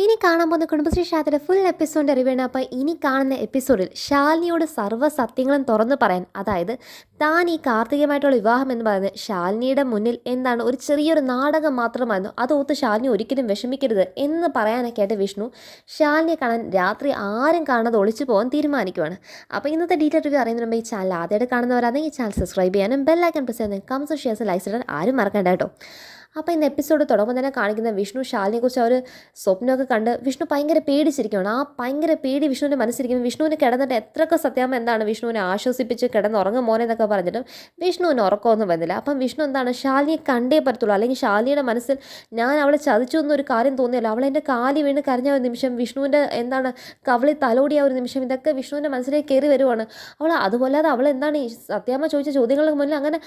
ഇനി കാണാൻ പോകുന്ന കുടുംബശ്രീ ഷാത്തിൻ്റെ ഫുൾ എപ്പിസോഡിൻ്റെ റിവ്യൂണ്. അപ്പോൾ ഇനി കാണുന്ന എപ്പിസോഡിൽ ശാലിനിയോട് സർവ്വ സത്യങ്ങളും തുറന്നു പറയാൻ, അതായത് താൻ ഈ കാർത്തികമായിട്ടുള്ള വിവാഹം എന്ന് പറയുന്നത് ശാലിനിയുടെ മുന്നിൽ എന്താണ് ഒരു ചെറിയൊരു നാടകം മാത്രമായിരുന്നു, അതോർത്ത് ശാലിനി ഒരിക്കലും വിഷമിക്കരുത് എന്ന് പറയാനൊക്കെ ആയിട്ട് വിഷ്ണു ശാലിനിയെ കാണാൻ രാത്രി ആരും കാണാതെ ഒളിച്ചു പോകാൻ തീരുമാനിക്കുവാണ്. അപ്പോൾ ഇന്നത്തെ ഡീറ്റെയിൽ റിവ്യൂ അറിയുന്നതിന് മുമ്പ് ഈ ചാനൽ ആദ്യമായിട്ട് കാണുന്നവരാണെങ്കിൽ ഈ ചാനൽ സബ്സ്ക്രൈബ് ചെയ്യാനും ബെല്ലൈക്കൺ പ്രസ് ചെയ്യാനും കമൻസ് ഷെയർസ് ലൈക്സ് ഇടാൻ ആരും മറക്കണ്ട കേട്ടോ. അപ്പോൾ ഇന്ന് എപ്പിസോഡ് തുടങ്ങുമ്പോൾ തന്നെ കാണിക്കുന്ന വിഷ്ണു ശാലിനിയെക്കുറിച്ച് ഒരു സ്വപ്നമൊക്കെ കണ്ട് വിഷ്ണു ഭയങ്കര പേടിച്ചിരിക്കുകയാണ്. ആ ഭയങ്കര പേടി വിഷ്ണുവിൻ്റെ മനസ്സിരിക്കുന്നു. വിഷ്ണുവിന് കിടന്നിട്ട് എത്രയൊക്കെ സത്യാമ്മ എന്താണ് വിഷ്ണുവിനെ ആശ്വസിപ്പിച്ച് കിടന്നുറങ്ങും മോനെ എന്നൊക്കെ പറഞ്ഞിട്ടും വിഷ്ണുവിന് ഉറക്കമൊന്നും വരുന്നില്ല. അപ്പം വിഷ്ണു എന്താണ് ശാലിനിയെ കണ്ടേ പറ്റത്തുള്ളൂ, അല്ലെങ്കിൽ ശാലിനിയുടെ മനസ്സിൽ ഞാൻ അവളെ ചതിച്ചു എന്നൊരു കാര്യം തോന്നിയല്ലോ, അവളെൻ്റെ കാലി വീണ് കരഞ്ഞ ഒരു നിമിഷം, വിഷ്ണുവിൻ്റെ എന്താണ് കവളിൽ തലോടിയ ഒരു നിമിഷം, ഇതൊക്കെ വിഷ്ണുവിൻ്റെ മനസ്സിലേക്ക് കയറി വരുവാണ്. അതുപോലാതെ അവൾ എന്താണ് ഈ സത്യാമ്മ ചോദിച്ച ചോദ്യങ്ങൾക്ക് മുന്നിൽ അങ്ങനെ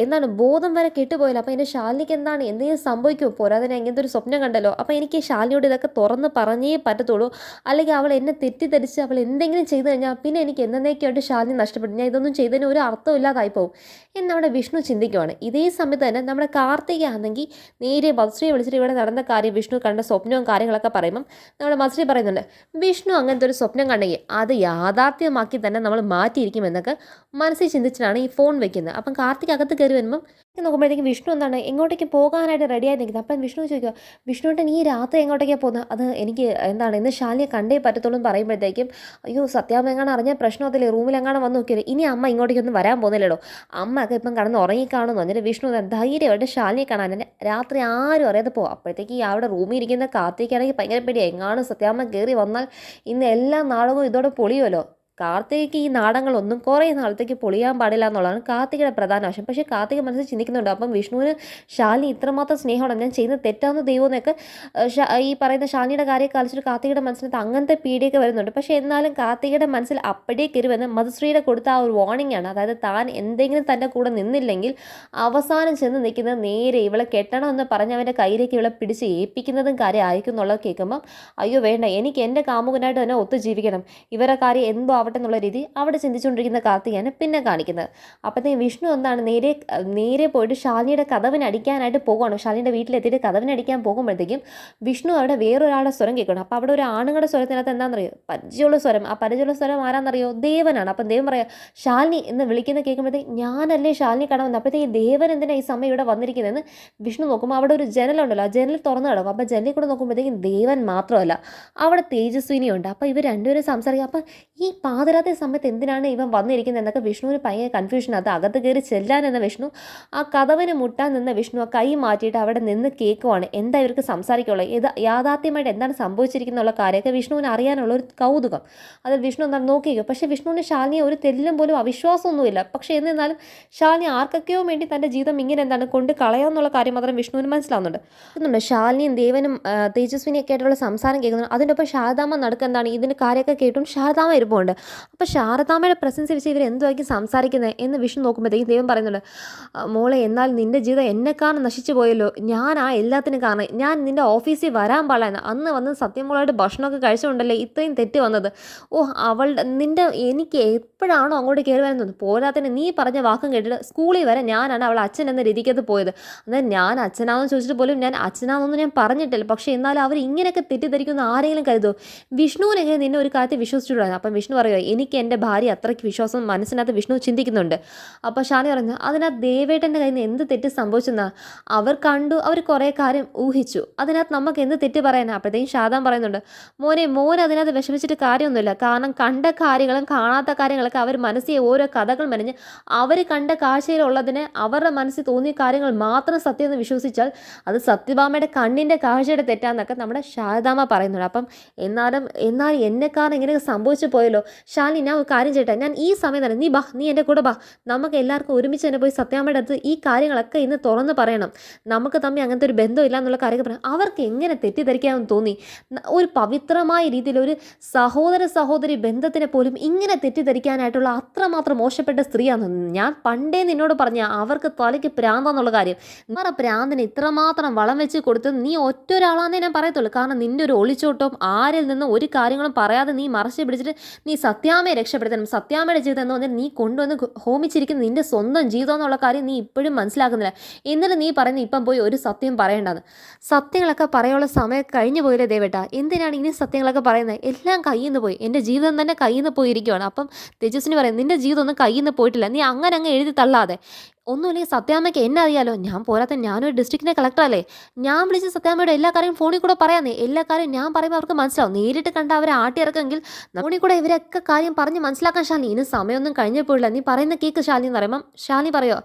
എന്താണ് ബോധം വരെ കെട്ടുപോയില്ല. അപ്പോൾ എൻ്റെ ശാലിനിക്ക് എന്താണ് എന്തെങ്കിലും സംഭവിക്കുമോ, പോരാതെ ഇങ്ങനത്തെ ഒരു സ്വപ്നം കണ്ടല്ലോ, അപ്പോൾ എനിക്ക് ശാലിനിയോട് ഇതൊക്കെ തുറന്ന് പറഞ്ഞേ പറ്റത്തുള്ളൂ, അല്ലെങ്കിൽ അവൾ എന്നെ തെറ്റിദ്ധരിച്ച് അവൾ എന്തെങ്കിലും ചെയ്തു കഴിഞ്ഞാൽ പിന്നെ എനിക്ക് എന്നേക്കായിട്ട് ശാലിനി നഷ്ടപ്പെട്ടു, ഞാൻ ഇതൊന്നും ചെയ്തതിന് ഒരു അർത്ഥമില്ലാതായി പോകും എന്ന് നമ്മുടെ വിഷ്ണു ചിന്തിക്കുവാണ്. ഇതേ സമയത്ത് തന്നെ നമ്മുടെ കാർത്തിക ആണെങ്കിൽ നേരെ മത്സ്രിയെ വിളിച്ചിട്ട് ഇവിടെ നടന്ന കാര്യം വിഷ്ണു കണ്ട സ്വപ്നവും കാര്യങ്ങളൊക്കെ പറയുമ്പം നമ്മുടെ മത്സ്രി പറയുന്നുണ്ട്, വിഷ്ണു അങ്ങനത്തെ ഒരു സ്വപ്നം കണ്ടെങ്കിൽ അത് യാഥാർത്ഥ്യമാക്കി തന്നെ നമ്മൾ മാറ്റിയിരിക്കുമെന്നൊക്കെ മനസ്സിൽ ചിന്തിച്ചിട്ടാണ് ഈ ഫോൺ വെക്കുന്നത്. അപ്പം കാർത്തിക് അകത്ത് കയറി വരുമ്പം നോക്കുമ്പോഴത്തേക്കും വിഷ്ണു എന്താണ് എങ്ങോട്ടേക്ക് പോകാനായിട്ട് റെഡിയായി നിൽക്കുന്നത്. അപ്പം വിഷ്ണു ചോദിക്കുക, വിഷ്ണുവിൻ്റെ ഈ രാത്രി എങ്ങോട്ടേക്കാണ് പോകുന്നത്, അത് എനിക്ക് എന്താണ് ഇന്ന് ശാലിനിയെ കണ്ടേ പറ്റത്തുള്ളൂ എന്ന് പറയുമ്പോഴത്തേക്കും അയ്യോ സത്യാമ്മ എങ്ങാനും അറിഞ്ഞ പ്രശ്നം അതില്ലേ, റൂമിലെങ്ങാനും വന്ന് നോക്കിയാലോ, ഇനി അമ്മ ഇങ്ങോട്ടേക്കൊന്നും വരാൻ പോകുന്നില്ലല്ലോ, അമ്മ ഒക്കെ ഇപ്പം കടന്ന് ഉറങ്ങിക്കാണെന്ന് പറഞ്ഞിട്ട് വിഷ്ണു ധൈര്യമായിട്ട് ശാലിനിയെ കാണാൻ തന്നെ രാത്രി ആരും അറിയാതെ പോകും. അപ്പോഴത്തേക്ക് ഈ അവിടെ റൂമിൽ ഇരിക്കുന്ന കാർത്തിക്കാണെങ്കിൽ ഭയങ്കര പേടിയാണ്, എങ്ങാനും സത്യാമ്മ കയറി വന്നാൽ ഇന്ന് എല്ലാ നാടകവും ഇതോടെ പൊളിയുമല്ലോ. കാർത്തികയ്ക്ക് ഈ നാടകങ്ങളൊന്നും കുറേ നാളത്തേക്ക് പൊളിയാൻ പാടില്ല എന്നുള്ളതാണ് കാർത്തികയുടെ പ്രധാന ആവശ്യം. പക്ഷേ കാർത്തിക മനസ്സിൽ ചിന്തിക്കുന്നുണ്ട്, അപ്പം വിഷ്ണുവിന് ശാലിനി ഇത്രമാത്രം സ്നേഹമാണ്, ഞാൻ ചെയ്യുന്ന തെറ്റാവുന്ന ദൈവമെന്നൊക്കെ ഈ പറയുന്ന ശാലിനിയുടെ കാര്യം കാലിച്ചിട്ട് കാർത്തികയുടെ മനസ്സിനകത്ത് അങ്ങനത്തെ പീടിയൊക്കെ വരുന്നുണ്ട്. പക്ഷേ എന്നാലും കാർത്തികയുടെ മനസ്സിൽ അപ്പടിയേ കയറുവെന്ന് മധുശ്രീയുടെ കൊടുത്ത ആ ഒരു വാർണിംഗ് ആണ്. അതായത് താൻ എന്തെങ്കിലും തൻ്റെ കൂടെ നിന്നില്ലെങ്കിൽ അവസാനം ചെന്ന് നിൽക്കുന്നത് നേരെ ഇവളെ കെട്ടണമെന്ന് പറഞ്ഞ് അവൻ്റെ കയ്യിലേക്ക് ഇവളെ പിടിച്ച് ഏൽപ്പിക്കുന്നതും കാര്യം ആയിരിക്കും എന്നുള്ളത് കേൾക്കുമ്പം അയ്യോ വേണ്ട, എനിക്ക് എൻ്റെ കാമുകനായിട്ട് തന്നെ ഒത്തു ജീവിക്കണം, ഇവരുടെ കാര്യം എന്തോ ആവട്ടെ എന്നുള്ള രീതി അവിടെ ചിന്തിച്ചുകൊണ്ടിരിക്കുന്ന കാർത്തികയാണ് പിന്നെ കാണിക്കുന്നത്. അപ്പോഴത്തേക്കും വിഷ്ണു എന്താണ് നേരെ പോയിട്ട് ശാലിനിയുടെ കതവിനടിക്കാനായിട്ട് പോകുകയാണ്. ശാലിനിയുടെ വീട്ടിലെത്തിയിട്ട് കതവിനടിക്കാൻ പോകുമ്പോഴത്തേക്കും വിഷ്ണു അവിടെ വേറൊരാളുടെ സ്വരം കേൾക്കണം. അപ്പോൾ അവിടെ ഒരു ആണുങ്ങളുടെ സ്വരത്തിനകത്ത് എന്താണെന്നറിയോ, പരിചയമുള്ള സ്വരം. ആ പരിചയമുള്ള സ്വരം ആരാന്നറിയോ, ദേവനാണ്. അപ്പം ദേവൻ പറയാം ശാലിനി എന്ന് വിളിക്കുന്ന കേൾക്കുമ്പോഴത്തേക്ക് ഞാനല്ലേ ശാലിനി കാണാൻ വന്നത്, അപ്പോഴത്തേക്ക് ദേവൻ എന്തിനാണ് ഈ സമയം ഇവിടെ വന്നിരിക്കുന്നതെന്ന് വിഷ്ണു നോക്കുമ്പോൾ അവിടെ ഒരു ജനലുണ്ടല്ലോ, ആ ജനൽ തുറന്നു കിടക്കും. അപ്പോൾ ജനലിൽ കൂടെ നോക്കുമ്പോഴത്തേക്കും ദേവൻ മാത്രമല്ല അവിടെ തേജസ്വിനിയുണ്ട്. അപ്പോൾ ഇവർ രണ്ടുപേരും സംസാരിക്കും. അപ്പം ഈ പാതിരാത്രി സമയത്ത് എന്തിനാണ് ഇവൻ വന്നിരിക്കുന്നത് എന്നൊക്കെ വിഷ്ണുവിന് ഭയങ്കര കൺഫ്യൂഷൻ. അത് അകത്ത് കയറി ചെല്ലാൻ എന്ന വിഷ്ണു ആ കതവിന് മുട്ടാൻ നിന്ന വിഷ്ണു ആ കൈ മാറ്റിയിട്ട് അവിടെ നിന്ന് കേൾക്കുവാണ്. എന്താ ഇവർക്ക് സംസാരിക്കുള്ളത്, ഇത് യാഥാർത്ഥ്യമായിട്ട് എന്താണ് സംഭവിച്ചിരിക്കുന്നുള്ള കാര്യമൊക്കെ വിഷ്ണുവിന് അറിയാനുള്ള ഒരു കൗതുകം. അതിൽ വിഷ്ണു എന്താണ് നോക്കിയോ. പക്ഷേ വിഷ്ണുവിന് ശാലിനിയെ ഒരു തെല്ലും പോലും അവിശ്വാസമൊന്നുമില്ല. പക്ഷേ എന്നിരുന്നാലും ശാലിനി ആർക്കൊക്കെയോ വേണ്ടി തൻ്റെ ജീവിതം ഇങ്ങനെ എന്താണ് കൊണ്ട് കളയാമെന്നുള്ള കാര്യം മാത്രം വിഷ്ണുവിന് മനസ്സിലാവുന്നുണ്ട്. ശാലിനിയും ദേവനും തേജസ്വിനിയൊക്കെ ആയിട്ടുള്ള സംസാരം കേൾക്കുന്നുണ്ട്. അതിൻ്റെ ഒപ്പം ശാരദാമ്മ നടുക്കെന്താണ് ഇതിൻ്റെ കാര്യമൊക്കെ കേട്ടും ശാരദാമ്മ ഇരുപ്പുണ്ട്. അപ്പോൾ ശാരദാമ്മയുടെ പ്രസൻസ് വെച്ച് ഇവർ എന്തുമായിരിക്കും സംസാരിക്കുന്നത് എന്ന് വിഷ്ണു നോക്കുമ്പോഴത്തേക്കും ദൈവം പറയുന്നുണ്ട്, മോളെ എന്നാൽ നിൻ്റെ ജീവിതം എന്നെക്കാണ് നശിച്ചു പോയല്ലോ, ഞാൻ ആ എല്ലാത്തിനും കാരണം, ഞാൻ നിൻ്റെ ഓഫീസിൽ വരാൻ പാടില്ല, അന്ന് വന്ന് സത്യമോളായിട്ട് ഭക്ഷണമൊക്കെ കഴിച്ചുകൊണ്ടല്ലേ ഇത്രയും തെറ്റ് വന്നത്. എനിക്ക് എപ്പോഴാണോ അങ്ങോട്ട് കയറി വരുന്നത്, പോരാത്തിന് നീ പറഞ്ഞ വാക്കും കേട്ടിട്ട് സ്കൂളിൽ വരെ ഞാനാണ് അവൾ അച്ഛൻ എന്ന രീതിക്കകത്ത് പോയത്. എന്നാൽ ഞാൻ അച്ഛനാണെന്ന് ചോദിച്ചിട്ട് പോലും ഞാൻ അച്ഛനാണെന്നൊന്നും ഞാൻ പറഞ്ഞിട്ടില്ല. പക്ഷേ എന്നാലും അവർ ഇങ്ങനെയൊക്കെ തെറ്റിദ്ധരിക്കുന്ന ആരെങ്കിലും കരുതോ, വിഷ്ണുവിനെങ്ങനെ നിന്നെ ഒരു കാര്യത്തിൽ വിശ്വസിച്ചിട്ടുള്ളതാണ്. അപ്പം വിഷ്ണു പറയുമോ, എനിക്ക് എൻ്റെ ഭാര്യ അത്രയ്ക്ക് വിശ്വാസം മനസ്സിനകത്ത് വിഷ്ണു ചിന്തിക്കുന്നുണ്ട്. അപ്പോൾ ഷാനി പറഞ്ഞു, അതിനകത്ത് ദേവേട്ടൻ്റെ കയ്യിൽ നിന്ന് എന്ത് തെറ്റ് സംഭവിച്ചെന്നാ, അവർ കണ്ടു, അവർ കുറേ കാര്യം ഊഹിച്ചു, അതിനകത്ത് നമുക്ക് എന്ത് തെറ്റ് പറയാനാണ്. അപ്പോഴത്തേക്കും ശാരദാൻ പറയുന്നുണ്ട്, മോൻ അതിനകത്ത് വിഷമിച്ചിട്ട് കാര്യമൊന്നുമില്ല, കാരണം കണ്ട കാര്യങ്ങളും കാണാത്ത കാര്യങ്ങളൊക്കെ അവർ മനസ്സിൽ ഓരോ കഥകൾ മെനഞ്ഞ് അവർ കണ്ട കാഴ്ചയിലുള്ളതിനെ അവരുടെ മനസ്സിൽ തോന്നിയ കാര്യങ്ങൾ മാത്രം സത്യം എന്ന് വിശ്വസിച്ചാൽ അത് സത്യഭാമയുടെ കണ്ണിൻ്റെ കാഴ്ചയുടെ തെറ്റാന്നൊക്കെ നമ്മുടെ ശാരദാമ്മ പറയുന്നുണ്ട്. അപ്പം എന്നാൽ എന്നെക്കാളും ഇങ്ങനെ സംഭവിച്ചു പോയല്ലോ ശാലിനി, ഞാൻ ഒരു കാര്യം ചെയ്യട്ടെ, ഞാൻ ഈ സമയം തന്നെ നീ എൻ്റെ കൂടെ ബാ, നമുക്ക് എല്ലാവർക്കും ഒരുമിച്ച് തന്നെ പോയി സത്യാമ്മയുടെ അടുത്ത് ഈ കാര്യങ്ങളൊക്കെ ഇന്ന് തുറന്ന് പറയണം, നമുക്ക് തമ്മിൽ അങ്ങനത്തെ ഒരു ബന്ധമില്ല എന്നുള്ള കാര്യമൊക്കെ പറയാം. അവർക്ക് എങ്ങനെ തെറ്റിദ്ധരിക്കാമെന്ന് തോന്നി, ഒരു പവിത്രമായ രീതിയിൽ ഒരു സഹോദരി ബന്ധത്തിനെ പോലും ഇങ്ങനെ തെറ്റിദ്ധരിക്കാനായിട്ടുള്ള അത്രമാത്രം മോശപ്പെട്ട സ്ത്രീയാണ് ഞാൻ പണ്ടേ നിന്നോട് പറഞ്ഞ, അവർക്ക് തലയ്ക്ക് പ്രാന്താന്നുള്ള കാര്യം, നിങ്ങളുടെ പ്രാന്തിന് ഇത്രമാത്രം വളം വെച്ച് കൊടുത്ത് നീ ഒറ്റ ഒരാളാന്നേ ഞാൻ പറയത്തുള്ളൂ. കാരണം നിൻ്റെ ഒരു ഒളിച്ചോട്ടം, ആരിൽ നിന്നും ഒരു കാര്യങ്ങളും പറയാതെ നീ മറച്ചു പിടിച്ചിട്ട് നീ സത്യാമ്മയെ രക്ഷപ്പെടുത്തണം, സത്യാമ്മയുടെ ജീവിതം എന്ന് പറഞ്ഞാൽ നീ കൊണ്ടുവന്ന് ഹോമിച്ചിരിക്കുന്ന നിൻ്റെ സ്വന്തം ജീവിതം എന്നുള്ള കാര്യം നീ ഇപ്പോഴും മനസ്സിലാക്കുന്നില്ല. എന്നിട്ട് നീ പറയുന്നത് ഇപ്പം പോയി ഒരു സത്യം പറയേണ്ടത്. സത്യങ്ങളൊക്കെ പറയാനുള്ള സമയം കഴിഞ്ഞു പോയില്ലേ ദേവേട്ടാ, എന്തിനാണ് ഇനി സത്യങ്ങളൊക്കെ പറയുന്നത്? എല്ലാം കയ്യിൽ നിന്ന് പോയി, എൻ്റെ ജീവിതം തന്നെ കയ്യിൽ നിന്ന് പോയിരിക്കുകയാണ്. അപ്പം തേജസ്വിനി പറയും നിൻ്റെ ജീവിതം ഒന്നും കയ്യിൽ നിന്ന് പോയിട്ടില്ല, നീ അങ്ങനെ അങ്ങ് എഴുതി തള്ളാതെ. ഒന്നുമില്ലെങ്കിൽ സത്യാമ്മയ്ക്ക് എന്നെ അറിയാലോ, ഞാൻ പോരാത്ത ഞാനൊരു ഡിസ്ട്രിക്റ്റിൻ്റെ കളക്ടറല്ലേ, ഞാൻ വിളിച്ച് സത്യാമ്മയുടെ എല്ലാ കാര്യം ഫോണിൽ കൂടെ പറയാന്നേ. എല്ലാ കാര്യം ഞാൻ പറയുമ്പോൾ അവർക്ക് മനസ്സിലാവും. നേരിട്ട് കണ്ട അവരെ ആട്ടിയിറക്കെങ്കിൽ ഫോണിൽ കൂടെ ഇവരൊക്കെ കാര്യം പറഞ്ഞ് മനസ്സിലാക്കാൻ ശാലിനി. ഇനി സമയമൊന്നും കഴിഞ്ഞപ്പോഴില്ല, നീ പറയുന്ന കേക്ക് ശാലിനി എന്ന് പറയുമ്പം ശാലിനി പറയോ,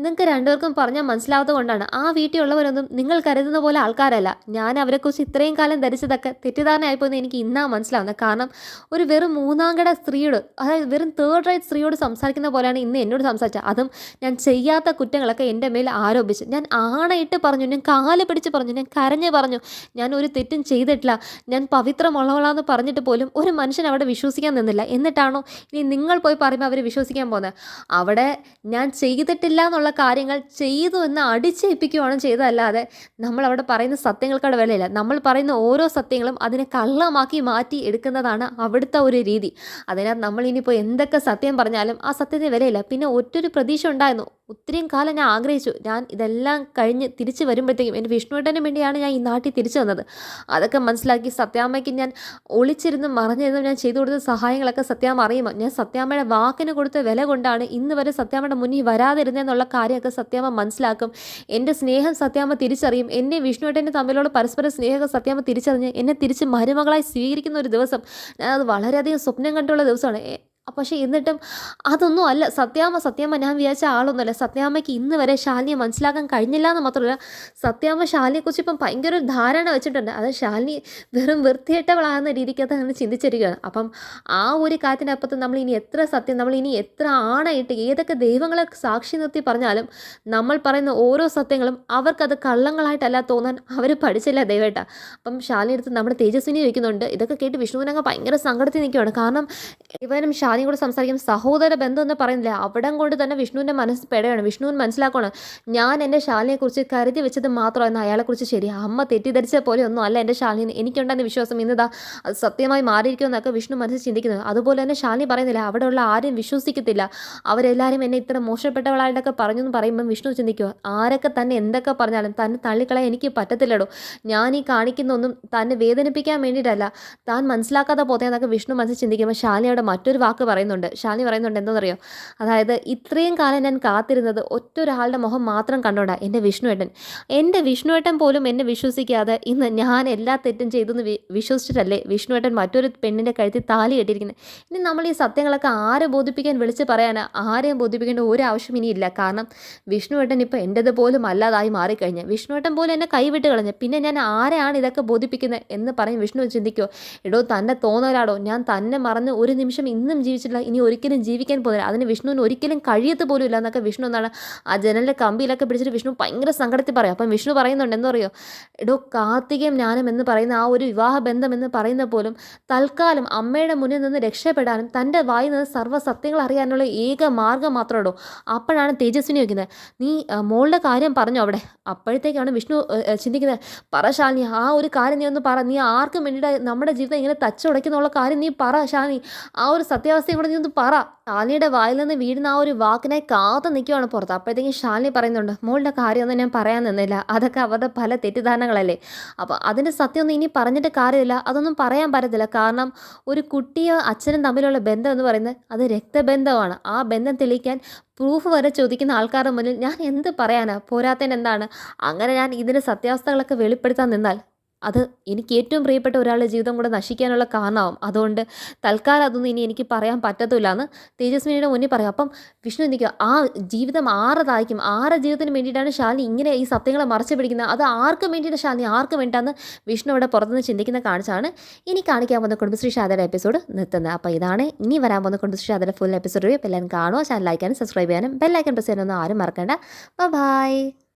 നിങ്ങൾക്ക് രണ്ടുപേർക്കും പറഞ്ഞാൽ മനസ്സിലാവാത്തത് കൊണ്ടാണ്. ആ വീട്ടിലുള്ളവരൊന്നും നിങ്ങൾ കരുതുന്ന പോലെ ആൾക്കാരല്ല. ഞാൻ അവരെക്കുറിച്ച് ഇത്രയും കാലം ധരിച്ചതൊക്കെ തെറ്റിദ്ധാരണയായിപ്പോയെന്ന് എനിക്ക് ഇന്നാ മനസ്സിലാവുന്നത്. കാരണം ഒരു വെറും മൂന്നാംകട സ്ത്രീയോട്, അതായത് വെറും തേർഡ് റേറ്റ് സ്ത്രീയോട് സംസാരിക്കുന്ന പോലെയാണ് ഇന്ന് എന്നോട് സംസാരിച്ചത്. അതും ഞാൻ ചെയ്യാത്ത കുറ്റങ്ങളൊക്കെ എൻ്റെ മേൽ ആരോപിച്ച്, ഞാൻ ആണയിട്ട് പറഞ്ഞു, ഞാൻ കാല് പിടിച്ച് പറഞ്ഞു, ഞാൻ കരഞ്ഞ് പറഞ്ഞു, ഞാൻ ഒരു തെറ്റും ചെയ്തിട്ടില്ല, ഞാൻ പവിത്രമുള്ളവളാന്ന് പറഞ്ഞിട്ട് പോലും ഒരു മനുഷ്യൻ അവിടെ വിശ്വസിക്കാൻ നിന്നില്ല. എന്നിട്ടാണോ ഇനി നിങ്ങൾ പോയി പറയുമ്പോൾ അവർ വിശ്വസിക്കാൻ പോകുന്നത്? അവിടെ ഞാൻ ചെയ്തിട്ടില്ല എന്നുള്ള കാര്യങ്ങൾ ചെയ്തു എന്ന് അടിച്ചേൽപ്പിക്കുകയാണ് ചെയ്തതല്ലാതെ നമ്മളവിടെ പറയുന്ന സത്യങ്ങൾക്കവിടെ വിലയില്ല. നമ്മൾ പറയുന്ന ഓരോ സത്യങ്ങളും അതിനെ കള്ളമാക്കി മാറ്റി എടുക്കുന്നതാണ് അവിടുത്തെ ഒരു രീതി. അതിനാൽ നമ്മളിനിപ്പോൾ എന്തൊക്കെ സത്യം പറഞ്ഞാലും ആ സത്യത്തിന് വിലയില്ല. പിന്നെ ഒറ്റൊരു പ്രതീക്ഷ ഉണ്ടായിരുന്നു, ഒത്തിരിയും കാലം ഞാൻ ആഗ്രഹിച്ചു, ഞാൻ ഇതെല്ലാം കഴിഞ്ഞ് തിരിച്ച് വരുമ്പോഴത്തേക്കും എൻ്റെ വിഷ്ണുവേട്ടന് വേണ്ടിയാണ് ഞാൻ ഈ നാട്ടിൽ തിരിച്ചു വന്നത്. അതൊക്കെ മനസ്സിലാക്കി സത്യാമ്മയ്ക്ക് ഞാൻ ഒളിച്ചിരുന്നും മറഞ്ഞിരുന്നും ഞാൻ ചെയ്തു കൊടുത്ത സഹായങ്ങളൊക്കെ സത്യാമ്മ അറിയുമ്പോൾ, ഞാൻ സത്യാമ്മയുടെ വാക്കിന് കൊടുത്ത വില കൊണ്ടാണ് ഇന്ന് വരെ സത്യാമ്മയുടെ മുന്നിൽ വരാതിരുന്നതെന്നുള്ള കാര്യമൊക്കെ സത്യാമ്മ മനസ്സിലാക്കും. എൻ്റെ സ്നേഹം സത്യാമ്മ തിരിച്ചറിയും. എന്നെ വിഷ്ണുവേട്ടൻ്റെ തമ്മിലുള്ള പരസ്പര സ്നേഹം സത്യാമ്മ തിരിച്ചറിഞ്ഞ് എന്നെ തിരിച്ച് മരുമകളായി സ്വീകരിക്കുന്ന ഒരു ദിവസം, അത് വളരെയധികം സ്വപ്നം കണ്ടുള്ള ദിവസമാണ്. പക്ഷേ എന്നിട്ടും അതൊന്നും അല്ല സത്യാമ്മ ഞാൻ വിചാരിച്ച ആളൊന്നുമല്ല. സത്യാമ്മയ്ക്ക് ഇന്ന് വരെ ശാലിനിയെ മനസ്സിലാക്കാൻ കഴിഞ്ഞില്ല എന്ന് മാത്രമല്ല, സത്യാമ്മ ശാലിനിയെക്കുറിച്ച് ഇപ്പം ഭയങ്കര ഒരു ധാരണ വെച്ചിട്ടുണ്ട്. അത് ശാലിനി വെറും വൃത്തികെട്ടവളാകുന്ന രീതിക്കകത്ത് അങ്ങനെ ചിന്തിച്ചിരിക്കുകയാണ്. അപ്പം ആ ഒരു കാര്യത്തിനപ്പുറത്ത് നമ്മൾ ഇനി എത്ര സത്യം, നമ്മൾ ഇനി എത്ര ആണയിട്ട് ഏതൊക്കെ ദൈവങ്ങളെ സാക്ഷി നിർത്തി പറഞ്ഞാലും നമ്മൾ പറയുന്ന ഓരോ സത്യങ്ങളും അവർക്കത് കള്ളങ്ങളായിട്ടല്ല തോന്നാൻ അവർ പഠിച്ചില്ല ദൈവേട്ട. അപ്പം ശാലിനി എടുത്ത് നമ്മുടെ തേജസ്വിനി ചോദിക്കുന്നുണ്ട്. ഇതൊക്കെ കേട്ട് വിഷ്ണുവിനങ്ങ് ഭയങ്കര സങ്കടത്തിൽ നിൽക്കുകയാണ്. കാരണം ഇവനും ശാലിനി കൂടെ സംസാരിക്കും, സഹോദര ബന്ധം എന്ന് പറയുന്നില്ല, അവിടം കൊണ്ട് തന്നെ വിഷ്ണുവിൻ്റെ മനസ്സ് പെടയാണ്. വിഷ്ണുവിന് മനസ്സിലാക്കണം, ഞാൻ എൻ്റെ ശാലിനിയെക്കുറിച്ച് കരുതി വെച്ചത് മാത്രമായിരുന്നു അയാളെക്കുറിച്ച് ശരി. അമ്മ തെറ്റിദ്ധരിച്ച പോലെ ഒന്നും അല്ല എൻ്റെ ശാലിനി, എനിക്കുണ്ടായിരുന്ന വിശ്വാസം ഇന്നതാ അത് സത്യമായി മാറിയിരിക്കുമെന്നൊക്കെ വിഷ്ണു മനസ്സിൽ ചിന്തിക്കുന്നത്. അതുപോലെ തന്നെ ശാലിനി പറയുന്നില്ല, അവിടെയുള്ള ആരും വിശ്വസിക്കത്തില്ല, അവരെല്ലാവരും എന്നെ ഇത്ര മോശപ്പെട്ടവളായിട്ടൊക്കെ പറഞ്ഞു എന്ന് പറയുമ്പം വിഷ്ണു ചിന്തിക്കുക, ആരൊക്കെ തന്നെ എന്തൊക്കെ പറഞ്ഞാലും തന്നെ തള്ളിക്കളയാൻ എനിക്ക് പറ്റത്തില്ലടോ. ഞാൻ ഈ കാണിക്കുന്നൊന്നും തന്നെ വേദനിപ്പിക്കാൻ വേണ്ടിയിട്ടല്ല, താൻ മനസ്സിലാക്കാതെ പോതെന്നൊക്കെ വിഷ്ണു മനസ്സിൽ ചിന്തിക്കുമ്പോൾ ശാലിനിയുടെ മറ്റൊരു വാക്ക് പറയുന്നുണ്ട്. ശാലിനി പറയുന്നുണ്ട് എന്താണെന്നറിയോ, അതായത് ഇത്രയും കാലം ഞാൻ കാത്തിരുന്നത് ഒറ്റൊരാളുടെ മുഖം മാത്രം കണ്ടോണ്ടാ, എൻ്റെ വിഷ്ണുവേട്ടൻ പോലും എന്നെ വിശ്വസിക്കാതെ ഇന്ന് ഞാൻ എല്ലാ തെറ്റും ചെയ്തെന്ന് വിശ്വസിച്ചിട്ടല്ലേ വിഷ്ണുവേട്ടൻ മറ്റൊരു പെണ്ണിൻ്റെ കഴുത്തിൽ താലി കെട്ടിയിരിക്കുന്നത്. ഇനി നമ്മൾ ഈ സത്യങ്ങളൊക്കെ ആരെ ബോധിപ്പിക്കാൻ വിളിച്ച് പറയാനാ? ആരെയും ബോധിപ്പിക്കേണ്ട ഒരു ആവശ്യം ഇനിയില്ല. കാരണം വിഷ്ണുവേട്ടൻ ഇപ്പോൾ എൻ്റേത് പോലും അല്ലാതായി മാറിക്കഴിഞ്ഞ്, വിഷ്ണുവേട്ടൻ പോലും എന്നെ കൈവിട്ട് കളഞ്ഞ്, പിന്നെ ഞാൻ ആരെയാണ് ഇതൊക്കെ ബോധിപ്പിക്കുന്നത് എന്ന് പറയും വിഷ്ണു ചിന്തിക്കുമോ? എടോ തന്നെ തോന്നലാടോ, ഞാൻ തന്നെ മറന്ന് ഒരു നിമിഷം ഇന്നും ജീവിച്ചിട്ടില്ല, ഇനി ഒരിക്കലും ജീവിക്കാൻ പോകുന്നില്ല, അതിന് വിഷ്ണുവിന് ഒരിക്കലും കഴിയത്ത് പോലും ഇല്ല എന്നൊക്കെ വിഷ്ണു എന്താണ് ആ ജനലിൻ്റെ കമ്പിയിലൊക്കെ പിടിച്ചിട്ട് വിഷ്ണു ഭയങ്കര സങ്കടത്തിൽ പറയും. അപ്പം വിഷ്ണു പറയുന്നുണ്ട് എന്താ പറയുക, എടോ കാർത്തികയും ഞാനും എന്ന് പറയുന്ന ആ ഒരു വിവാഹ ബന്ധം എന്ന് പറയുന്ന പോലും തൽക്കാലം അമ്മയുടെ മുന്നിൽ നിന്ന് രക്ഷപ്പെടാനും തൻ്റെ വായിൽ നിന്ന് സർവ്വ സത്യങ്ങൾ അറിയാനുള്ള ഏക മാർഗ്ഗം മാത്രമേടോ. അപ്പോഴാണ് തേജസ്വിനി വയ്ക്കുന്നത്, നീ മോളുടെ കാര്യം പറഞ്ഞോ അവിടെ. അപ്പോഴത്തേക്കാണ് വിഷ്ണു ചിന്തിക്കുന്നത്, പറ ശാലിനി ആ ഒരു കാര്യം നീ ഒന്ന് പറ, നീ ആർക്കും വേണ്ടിയിട്ട് നമ്മുടെ ജീവിതം ഇങ്ങനെ തച്ചുടയ്ക്കുന്നുള്ള കാര്യം നീ പറ ശാലിനി, ആ ഒരു സത്യാവസ്ഥയും കൂടെ നീ ഒന്ന് പറ. ശാലിനിയുടെ വായിൽ നിന്ന് വീഴുന്ന ആ ഒരു വാക്കിനായി കാത്തു നിൽക്കുകയാണ് പുറത്ത്. അപ്പോഴത്തേക്കും ശാലിനി പറയുന്നുണ്ട്, മോളുടെ കാര്യമൊന്നും ഞാൻ പറയാൻ നിന്നില്ല, അതൊക്കെ അവരുടെ പല തെറ്റിദ്ധാരണകളല്ലേ. അപ്പോൾ അതിൻ്റെ സത്യമൊന്നും ഇനി പറഞ്ഞിട്ട് കാര്യമില്ല, അതൊന്നും പറയാൻ പറ്റത്തില്ല. കാരണം ഒരു കുട്ടിയോ അച്ഛനും തമ്മിലുള്ള ബന്ധം എന്ന് പറയുന്നത് അത് രക്തബന്ധമാണ്. ആ ബന്ധം തെളിയിക്കാൻ പ്രൂഫ് വരെ ചോദിക്കുന്ന ആൾക്കാരുടെ മുന്നിൽ ഞാൻ എന്ത് പറയാനാ? പോരാത്തതിന് എന്താണ്, അങ്ങനെ ഞാൻ ഇതിൻ്റെ സത്യാവസ്ഥകളൊക്കെ വെളിപ്പെടുത്താൻ നിന്നാൽ അത് എനിക്ക് ഏറ്റവും പ്രിയപ്പെട്ട ഒരാളുടെ ജീവിതം കൂടെ നശിക്കാനുള്ള കാരണമാവും. അതുകൊണ്ട് തൽക്കാലം അതൊന്നും ഇനി എനിക്ക് പറയാൻ പറ്റത്തില്ല എന്ന് തേജസ്വിനിയുടെ മുന്നിൽ പറയും. അപ്പം വിഷ്ണു എന്തിക്കുക, ആ ജീവിതം ആറതായിരിക്കും, ജീവിതത്തിന് വേണ്ടിയിട്ടാണ് ശാലിനി ഇങ്ങനെ ഈ സത്യങ്ങളെ മറച്ചു പിടിക്കുന്നത്, അത് ആർക്കും വേണ്ടിയിട്ട് ശാലിനി ആർക്കും വേണ്ടിയിട്ടാണ് വിഷ്ണു അവിടെ പുറത്തുനിന്ന് ചിന്തിക്കുന്ന കാണിച്ചാണ് ഇനി കാണിക്കാൻ പോകുന്ന കുടുംബശ്രീ ഷാദയുടെ എപ്പിസോഡ് നിർത്തുന്നത്. അപ്പോൾ ഇതാണ് ഇനി വരാൻ പോകുന്ന കുടുംബശ്രീ ഷാദയുടെ ഫുൾ എപ്പിസോഡ്. എല്ലാവരും കാണുക, ചാനൽ ലൈക്ക് ചെയ്യാനും സബ്സ്ക്രൈബ് ചെയ്യാനും ബെല്ലൈക്കൺ പ്രസ് ചെയ്യാനൊന്നും ആരും മറക്കണ്ട. ബൈ.